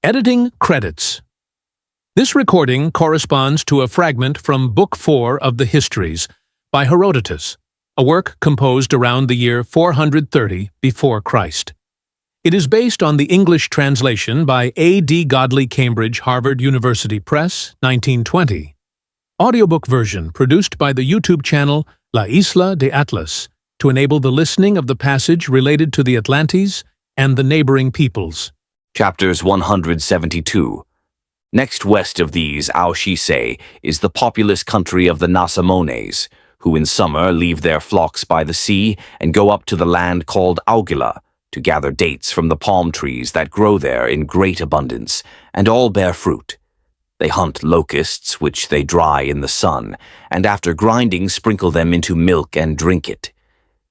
Editing credits. This recording corresponds to a fragment from Book 4 of the Histories by Herodotus, a work composed around the year 430 before Christ. It is based on the English translation by A.D. Godley, Cambridge, Harvard University Press, 1920. Audiobook version produced by the YouTube channel La Isla de Atlas to enable the listening of the passage related to the Atlantes and the neighboring peoples. Chapters 172. Next west of these, Aushise, is the populous country of the Nasamones, who in summer leave their flocks by the sea and go up to the land called Augila to gather dates from the palm trees that grow there in great abundance, and all bear fruit. They hunt locusts, which they dry in the sun, and after grinding sprinkle them into milk and drink it.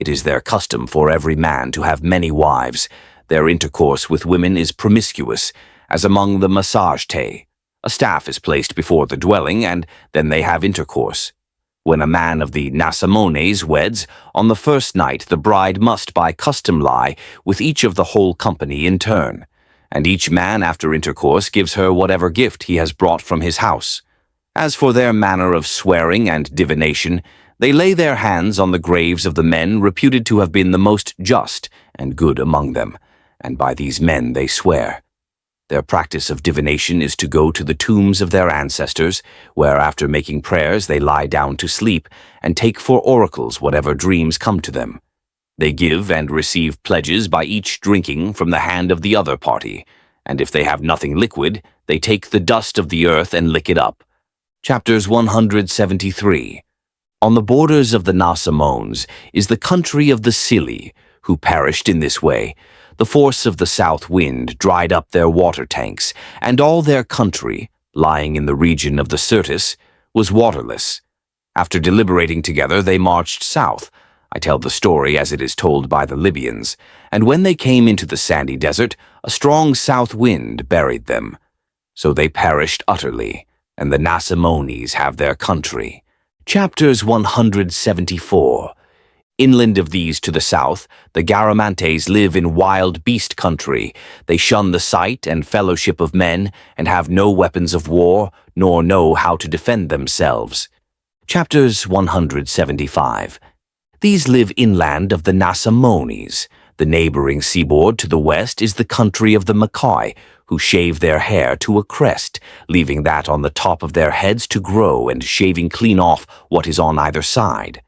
It is their custom for every man to have many wives. Their intercourse with women is promiscuous, as among the Massagetæ. A staff is placed before the dwelling, and then they have intercourse. When a man of the Nasamones weds, on the first night the bride must by custom lie with each of the whole company in turn, and each man after intercourse gives her whatever gift he has brought from his house. As for their manner of swearing and divination, they lay their hands on the graves of the men reputed to have been the most just and good among them, and by these men they swear. Their practice of divination is to go to the tombs of their ancestors, where after making prayers they lie down to sleep, and take for oracles whatever dreams come to them. They give and receive pledges by each drinking from the hand of the other party, and if they have nothing liquid, they take the dust of the earth and lick it up. Chapters 173. On the borders of the Nasamones is the country of the Sili, who perished in this way. The force of the south wind dried up their water tanks, and all their country, lying in the region of the Syrtis, was waterless. After deliberating together, they marched south. I tell the story as it is told by the Libyans. And when they came into the sandy desert, a strong south wind buried them. So they perished utterly, and the Nasamones have their country. Chapters 174. Inland of these to the south, the Garamantes live in wild beast country. They shun the sight and fellowship of men, and have no weapons of war, nor know how to defend themselves. Chapters 175. These live inland of the Nasamones. The neighboring seaboard to the west is the country of the Makai, who shave their hair to a crest, leaving that on the top of their heads to grow and shaving clean off what is on either side.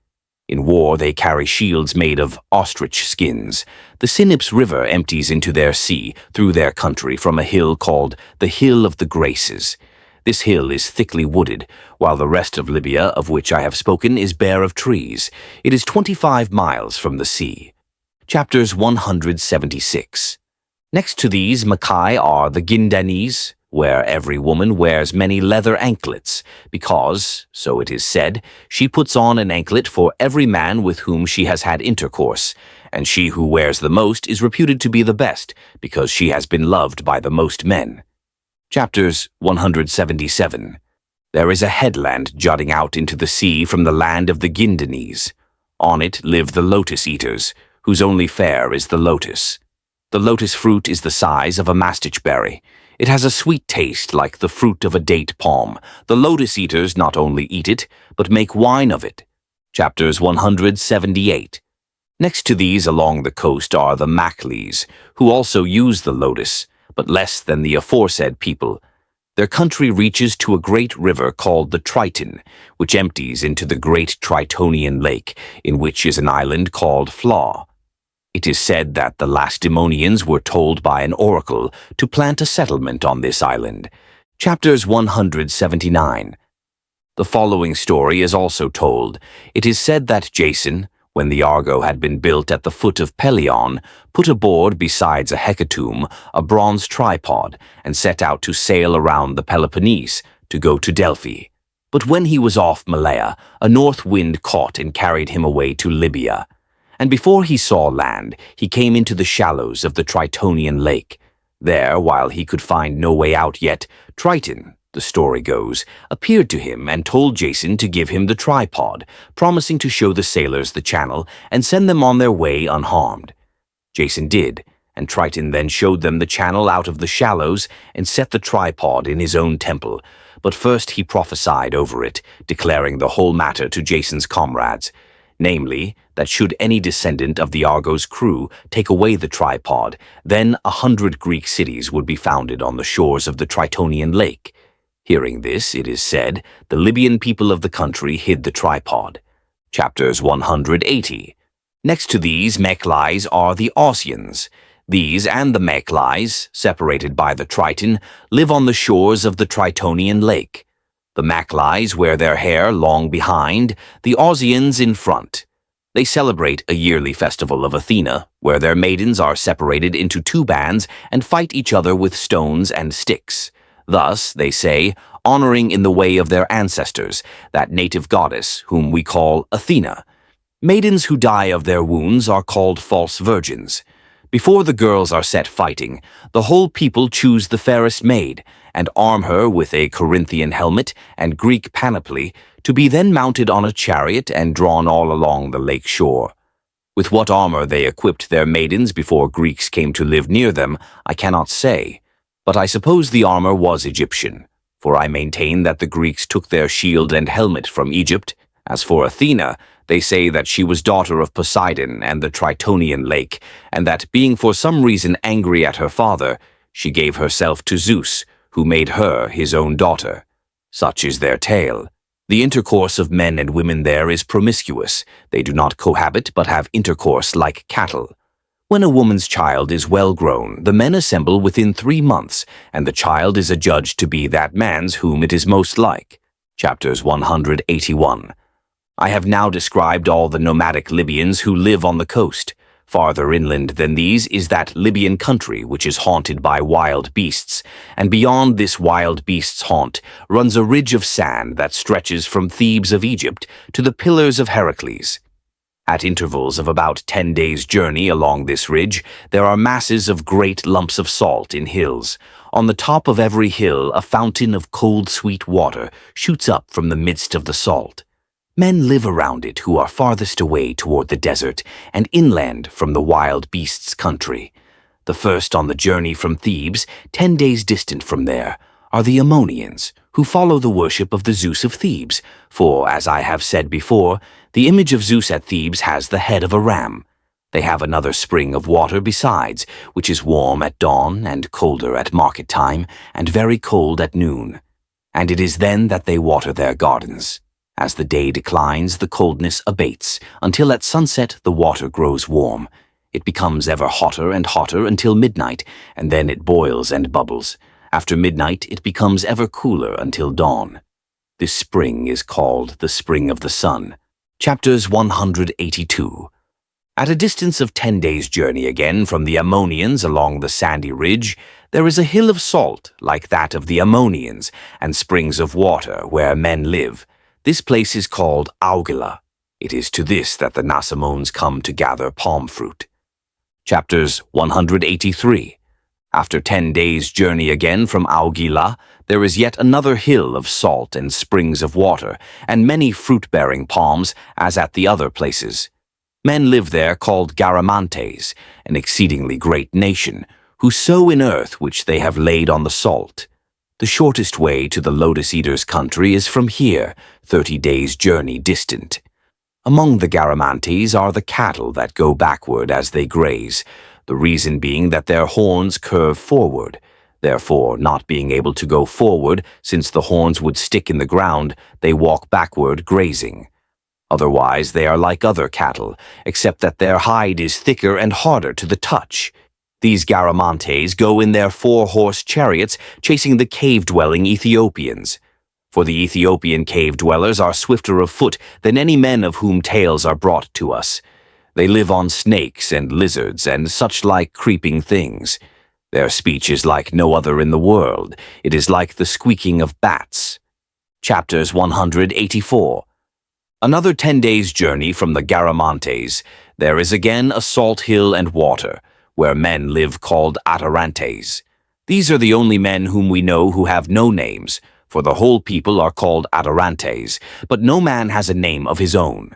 In war they carry shields made of ostrich skins. The Sinips River empties into their sea through their country from a hill called the Hill of the Graces. This hill is thickly wooded, while the rest of Libya, of which I have spoken, is bare of trees. It is 25 miles from the sea. Chapters 176. Next to these Makai are the Gindanes, where every woman wears many leather anklets, because, so it is said, she puts on an anklet for every man with whom she has had intercourse, and she who wears the most is reputed to be the best, because she has been loved by the most men. Chapters 177. There is a headland jutting out into the sea from the land of the Gindanes. On it live the lotus-eaters, whose only fare is the lotus. The lotus fruit is the size of a mastich berry. It has a sweet taste like the fruit of a date palm. The lotus eaters not only eat it, but make wine of it. Chapters 178. Next to these along the coast are the Maklis, who also use the lotus, but less than the aforesaid people. Their country reaches to a great river called the Triton, which empties into the great Tritonian lake, in which is an island called Flaw. It is said that the Lacedaemonians were told by an oracle to plant a settlement on this island. Chapters 179. The following story is also told. It is said that Jason, when the Argo had been built at the foot of Pelion, put aboard besides a hecatomb a bronze tripod, and set out to sail around the Peloponnese to go to Delphi. But when he was off Malea, a north wind caught and carried him away to Libya. And before he saw land, he came into the shallows of the Tritonian lake. There, while he could find no way out yet, Triton, the story goes, appeared to him and told Jason to give him the tripod, promising to show the sailors the channel and send them on their way unharmed. Jason did, and Triton then showed them the channel out of the shallows and set the tripod in his own temple. But first he prophesied over it, declaring the whole matter to Jason's comrades, namely, that should any descendant of the Argo's crew take away the tripod, then 100 Greek cities would be founded on the shores of the Tritonian lake. Hearing this, it is said, the Libyan people of the country hid the tripod. Chapters 180. Next to these Mechlais are the Ausians. These and the Mechlais, separated by the Triton, live on the shores of the Tritonian lake. The Mechlais wear their hair long behind, the Ausians in front. They celebrate a yearly festival of Athena, where their maidens are separated into 2 bands and fight each other with stones and sticks. Thus, they say, honoring in the way of their ancestors, that native goddess whom we call Athena. Maidens who die of their wounds are called false virgins. Before the girls are set fighting, the whole people choose the fairest maid, and arm her with a Corinthian helmet and Greek panoply, to be then mounted on a chariot and drawn all along the lake shore. With what armor they equipped their maidens before Greeks came to live near them, I cannot say, but I suppose the armor was Egyptian, for I maintain that the Greeks took their shield and helmet from Egypt. As for Athena, they say that she was daughter of Poseidon and the Tritonian lake, and that, being for some reason angry at her father, she gave herself to Zeus, who made her his own daughter. Such is their tale. The intercourse of men and women there is promiscuous. They do not cohabit, but have intercourse like cattle. When a woman's child is well grown, the men assemble within 3 months, and the child is adjudged to be that man's whom it is most like. Chapters 181. I have now described all the nomadic Libyans who live on the coast. Farther inland than these is that Libyan country which is haunted by wild beasts, and beyond this wild beasts' haunt runs a ridge of sand that stretches from Thebes of Egypt to the Pillars of Heracles. At intervals of about 10 days' journey along this ridge, there are masses of great lumps of salt in hills. On the top of every hill, a fountain of cold, sweet water shoots up from the midst of the salt. Men live around it who are farthest away toward the desert and inland from the wild beasts' country. The first on the journey from Thebes, 10 days distant from there, are the Ammonians, who follow the worship of the Zeus of Thebes, for, as I have said before, the image of Zeus at Thebes has the head of a ram. They have another spring of water besides, which is warm at dawn and colder at market time, and very cold at noon. And it is then that they water their gardens. As the day declines, the coldness abates, until at sunset the water grows warm. It becomes ever hotter and hotter until midnight, and then it boils and bubbles. After midnight, it becomes ever cooler until dawn. This spring is called the Spring of the Sun. Chapters 182. At a distance of 10 days' journey again from the Ammonians along the sandy ridge, there is a hill of salt like that of the Ammonians, and springs of water where men live. This place is called Augila. It is to this that the Nasamones come to gather palm fruit. Chapters 183. After 10 days' journey again from Augila, there is yet another hill of salt and springs of water, and many fruit-bearing palms, as at the other places. Men live there called Garamantes, an exceedingly great nation, who sow in earth which they have laid on the salt. The shortest way to the Lotus Eaters' country is from here, 30 days' journey distant. Among the Garamantes are the cattle that go backward as they graze, the reason being that their horns curve forward. Therefore, not being able to go forward, since the horns would stick in the ground, they walk backward grazing. Otherwise, they are like other cattle, except that their hide is thicker and harder to the touch. These Garamantes go in their 4-horse chariots chasing the cave-dwelling Ethiopians. For the Ethiopian cave-dwellers are swifter of foot than any men of whom tales are brought to us. They live on snakes and lizards and such like creeping things. Their speech is like no other in the world. It is like the squeaking of bats. Chapters 184. Another 10 days' journey from the Garamantes, there is again a salt hill and water, where men live called Atlantes. These are the only men whom we know who have no names, for the whole people are called Atlantes, but no man has a name of his own.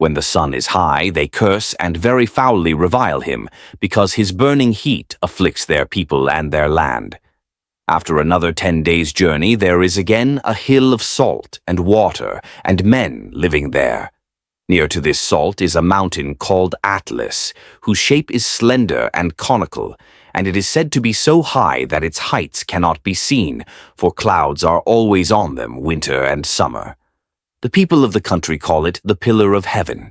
When the sun is high, they curse and very foully revile him, because his burning heat afflicts their people and their land. After another 10 days' journey, there is again a hill of salt and water, and men living there. Near to this salt is a mountain called Atlas, whose shape is slender and conical, and it is said to be so high that its heights cannot be seen, for clouds are always on them winter and summer. The people of the country call it the Pillar of Heaven.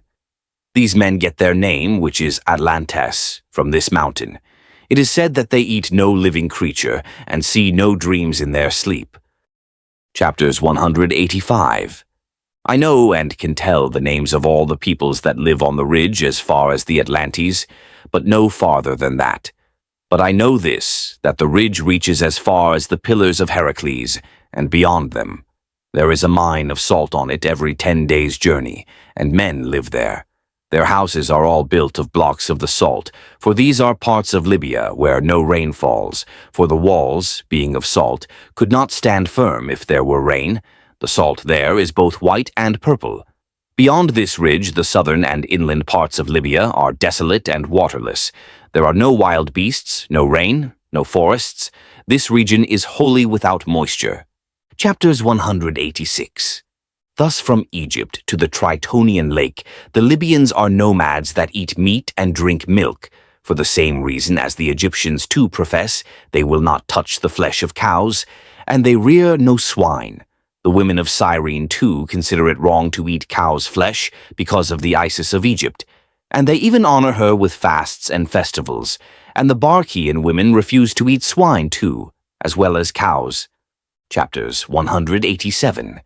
These men get their name, which is Atlantes, from this mountain. It is said that they eat no living creature and see no dreams in their sleep. Chapters 185. I know and can tell the names of all the peoples that live on the ridge as far as the Atlantes, but no farther than that. But I know this, that the ridge reaches as far as the Pillars of Heracles, and beyond them. There is a mine of salt on it every 10 days' journey, and men live there. Their houses are all built of blocks of the salt, for these are parts of Libya where no rain falls, for the walls, being of salt, could not stand firm if there were rain. The salt there is both white and purple. Beyond this ridge, the southern and inland parts of Libya are desolate and waterless. There are no wild beasts, no rain, no forests. This region is wholly without moisture. Chapters 186. Thus from Egypt to the Tritonian lake, the Libyans are nomads that eat meat and drink milk. For the same reason as the Egyptians too profess, they will not touch the flesh of cows, and they rear no swine. The women of Cyrene too consider it wrong to eat cow's flesh because of the Isis of Egypt, and they even honor her with fasts and festivals, and the Barcaean women refuse to eat swine too, as well as cows. Chapters 187.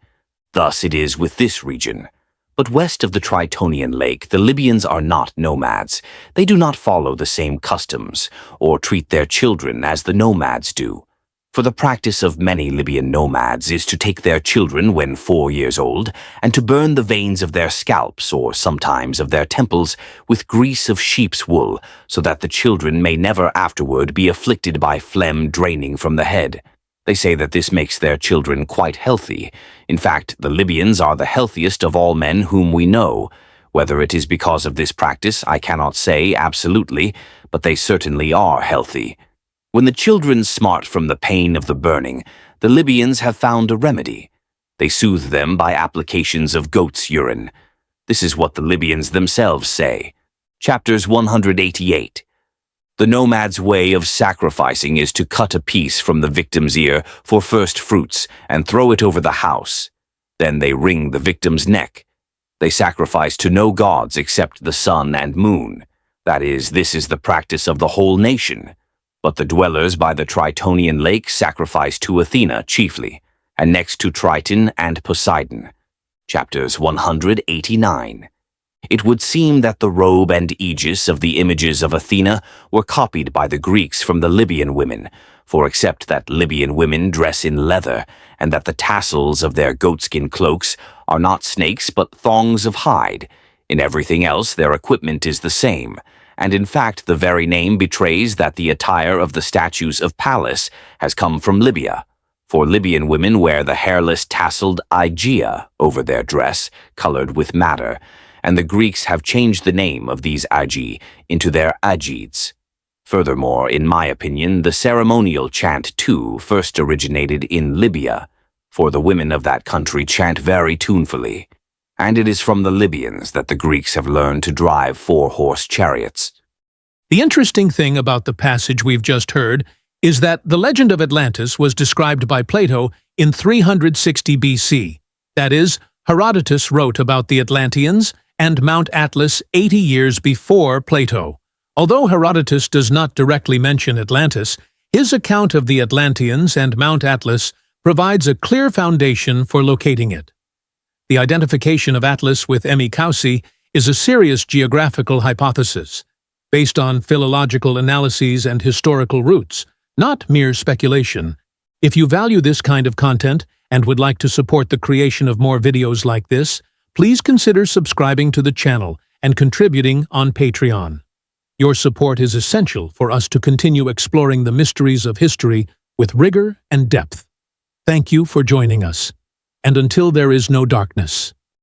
Thus it is with this region. But west of the Tritonian lake, the Libyans are not nomads. They do not follow the same customs, or treat their children as the nomads do. For the practice of many Libyan nomads is to take their children when 4 years old, and to burn the veins of their scalps, or sometimes of their temples, with grease of sheep's wool, so that the children may never afterward be afflicted by phlegm draining from the head. They say that this makes their children quite healthy. In fact, the Libyans are the healthiest of all men whom we know. Whether it is because of this practice, I cannot say absolutely, but they certainly are healthy. When the children smart from the pain of the burning, the Libyans have found a remedy. They soothe them by applications of goat's urine. This is what the Libyans themselves say. Chapters 188. The nomad's way of sacrificing is to cut a piece from the victim's ear for first fruits and throw it over the house. Then they wring the victim's neck. They sacrifice to no gods except the sun and moon. That is, this is the practice of the whole nation. But the dwellers by the Tritonian lake sacrifice to Athena chiefly, and next to Triton and Poseidon. Chapters 189. It would seem that the robe and aegis of the images of Athena were copied by the Greeks from the Libyan women, for except that Libyan women dress in leather, and that the tassels of their goatskin cloaks are not snakes but thongs of hide. In everything else their equipment is the same, and in fact the very name betrays that the attire of the statues of Pallas has come from Libya. For Libyan women wear the hairless tasseled aegea over their dress, colored with madder, and the Greeks have changed the name of these aegei into their aegids. Furthermore, in my opinion, the ceremonial chant too first originated in Libya, for the women of that country chant very tunefully, and it is from the Libyans that the Greeks have learned to drive 4-horse chariots. The interesting thing about the passage we've just heard is that the legend of Atlantis was described by Plato in 360 BC. That is, Herodotus wrote about the Atlanteans and Mount Atlas 80 years before Plato. Although Herodotus does not directly mention Atlantis, his account of the Atlanteans and Mount Atlas provides a clear foundation for locating it. The identification of Atlas with Emi Koussi is a serious geographical hypothesis, based on philological analyses and historical roots, not mere speculation. If you value this kind of content and would like to support the creation of more videos like this, please consider subscribing to the channel and contributing on Patreon. Your support is essential for us to continue exploring the mysteries of history with rigor and depth. Thank you for joining us. And until there is no darkness.